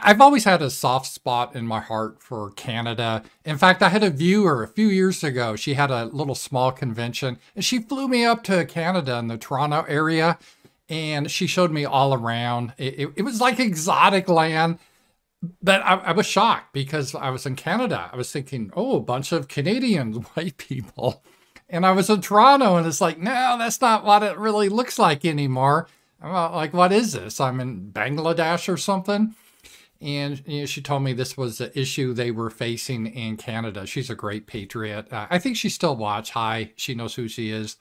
I've always had a soft spot in my heart for Canada. In fact, I had a viewer a few years ago. She had a little small convention and she flew me up to Canada in the Toronto area and she showed me all around. It was like exotic land, but I was shocked because I was in Canada. I was thinking, oh, a bunch of Canadian white people. And I was in Toronto and it's like, no, that's not what it really looks like anymore. I'm like, what is this? I'm in Bangladesh or something. And she told me this was the issue they were facing in Canada. She's a great patriot. I think she still watch. Hi, she knows who she is.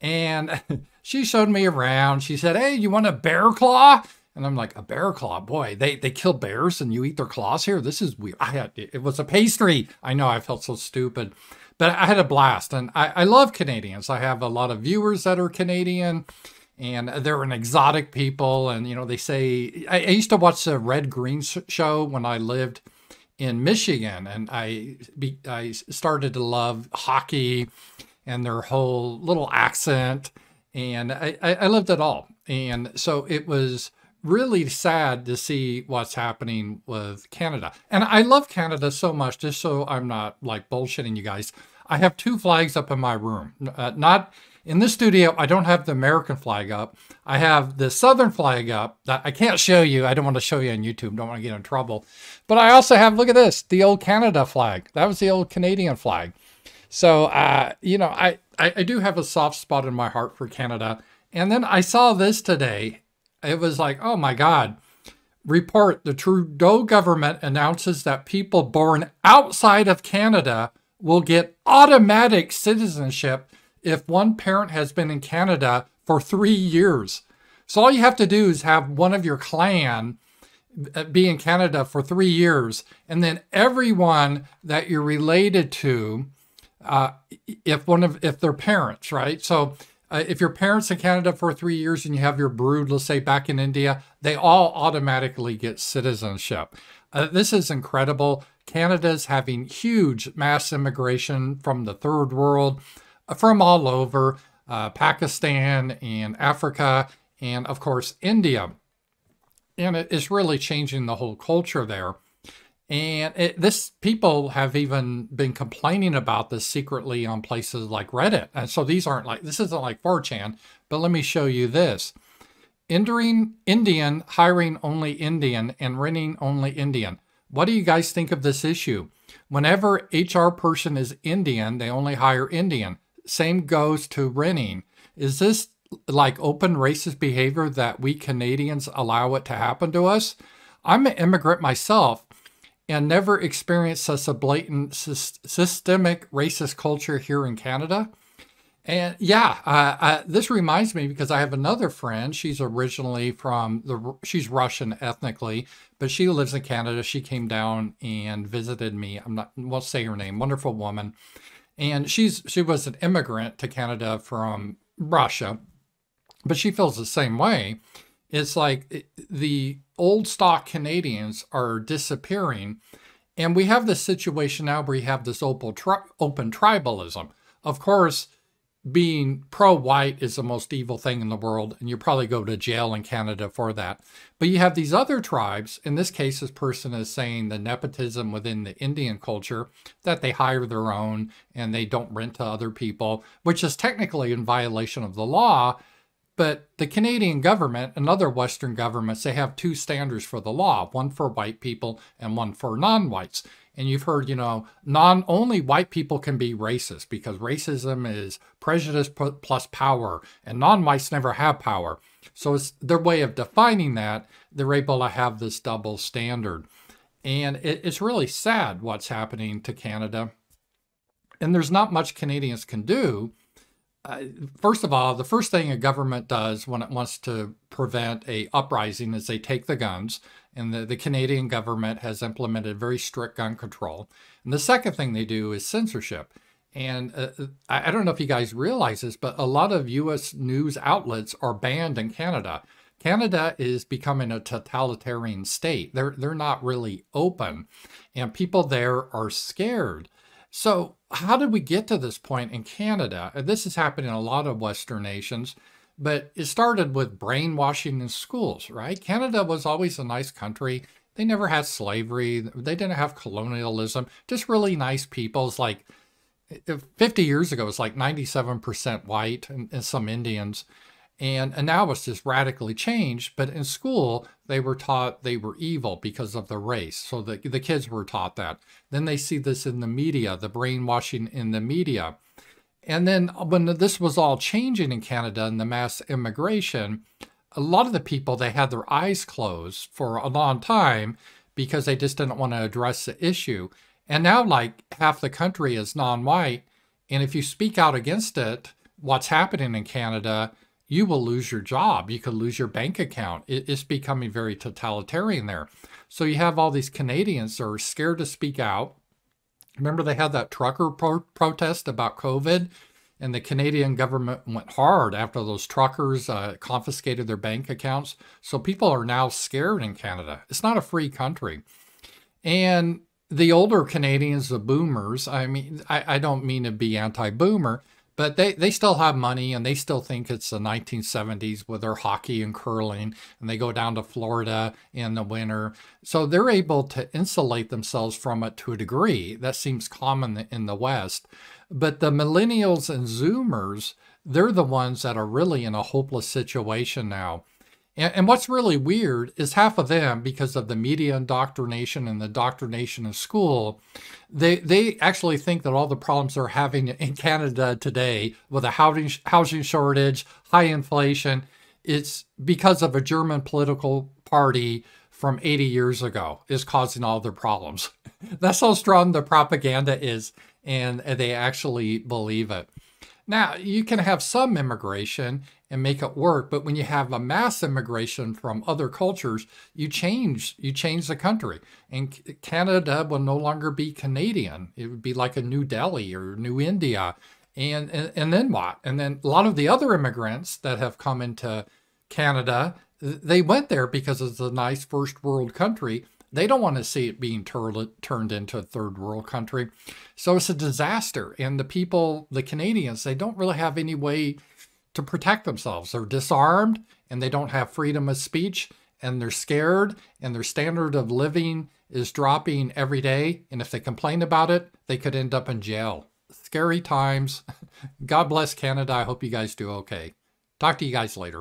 And she showed me around. She said, hey, you want a bear claw? And I'm like, a bear claw? Boy, they kill bears and you eat their claws here? This is weird. It was a pastry. I know, I felt so stupid. But I had a blast. And I love Canadians. I have a lot of viewers that are Canadian. And they're an exotic people. And, you know, they say, I used to watch the Red Green show when I lived in Michigan. And I started to love hockey and their whole little accent. And I loved it all. And so it was really sad to see what's happening with Canada. And I love Canada so much, just so I'm not like bullshitting you guys. I have 2 flags up in my room, not in this studio. I don't have the American flag up. I have the Southern flag up that I can't show you. I don't want to show you on YouTube. Don't want to get in trouble. But I also have, look at this, the old Canada flag. That was the old Canadian flag. So, you know, I do have a soft spot in my heart for Canada. And then I saw this today. It was like, oh my God. Report, the Trudeau government announces that people born outside of Canada will get automatic citizenship if one parent has been in Canada for 3 years. So all you have to do is have one of your clan be in Canada for 3 years, and then everyone that you're related to, if they're parents, right? So if your parents in Canada for 3 years and you have your brood, let's say back in India, they all automatically get citizenship. This is incredible. Canada's having huge mass immigration from the third world, from all over, Pakistan and Africa, and of course, India. And it is really changing the whole culture there. And people have even been complaining about this secretly on places like Reddit. And so this isn't like 4chan, but let me show you this. Indian, hiring only Indian, and renting only Indian. What do you guys think of this issue? Whenever HR person is Indian, they only hire Indian. Same goes to renting. Is this like open racist behavior that we Canadians allow it to happen to us? I'm an immigrant myself and never experienced such a blatant systemic racist culture here in Canada. And yeah, this reminds me because I have another friend. She's originally she's Russian ethnically, but she lives in Canada. She came down and visited me. Won't say her name, wonderful woman. And she was an immigrant to Canada from Russia, but she feels the same way. It's like the old stock Canadians are disappearing. And we have this situation now where you have this open tribalism. Of course, being pro-white is the most evil thing in the world, and you probably go to jail in Canada for that. But you have these other tribes. In this case, this person is saying the nepotism within the Indian culture, that they hire their own and they don't rent to other people, which is technically in violation of the law. But the Canadian government and other Western governments, they have 2 standards for the law, one for white people and one for non-whites. And you've heard, you know, only white people can be racist because racism is prejudice plus power, and non-whites never have power. So it's their way of defining that. They're able to have this double standard. And it's really sad what's happening to Canada. And there's not much Canadians can do. First of all, the first thing a government does when it wants to prevent a uprising is they take the guns. And the Canadian government has implemented very strict gun control. And the second thing they do is censorship. And I don't know if you guys realize this, but a lot of U.S. news outlets are banned in Canada. Canada is becoming a totalitarian state. They're not really open. And people there are scared. So how did we get to this point in Canada? This is happening in a lot of Western nations. But it started with brainwashing in schools, right? Canada was always a nice country. They never had slavery. They didn't have colonialism. Just really nice people. It's like 50 years ago, it was like 97% white and some Indians. And now it's just radically changed. But in school, they were taught they were evil because of the race. So the kids were taught that. Then they see this in the media, the brainwashing in the media. And then when this was all changing in Canada and the mass immigration, a lot of the people, they had their eyes closed for a long time because they just didn't want to address the issue. And now like half the country is non-white. And if you speak out against it, what's happening in Canada, you will lose your job. You could lose your bank account. It's becoming very totalitarian there. So you have all these Canadians that are scared to speak out. Remember they had that trucker protest about COVID, and the Canadian government went hard after those truckers confiscated their bank accounts. So people are now scared in Canada. It's not a free country. And the older Canadians, the boomers, I mean, I don't mean to be anti-boomer, but they still have money and they still think it's the 1970s with their hockey and curling, and they go down to Florida in the winter. So they're able to insulate themselves from it to a degree. That seems common in the West. But the millennials and Zoomers, they're the ones that are really in a hopeless situation now. And what's really weird is half of them, because of the media indoctrination and the indoctrination of school, they actually think that all the problems they're having in Canada today with a housing shortage, high inflation, it's because of a German political party from 80 years ago is causing all their problems. That's how strong the propaganda is, and they actually believe it. Now, you can have some immigration and make it work, but when you have a mass immigration from other cultures, you change the country. And Canada will no longer be Canadian. It would be like a New Delhi or New India. And then what? And then a lot of the other immigrants that have come into Canada, they went there because it's a nice first world country. They don't want to see it being turned into a third world country. So it's a disaster. And the people, the Canadians, they don't really have any way to protect themselves. They're disarmed and they don't have freedom of speech, and they're scared, and their standard of living is dropping every day. And if they complain about it, they could end up in jail. Scary times. God bless Canada. I hope you guys do okay. Talk to you guys later.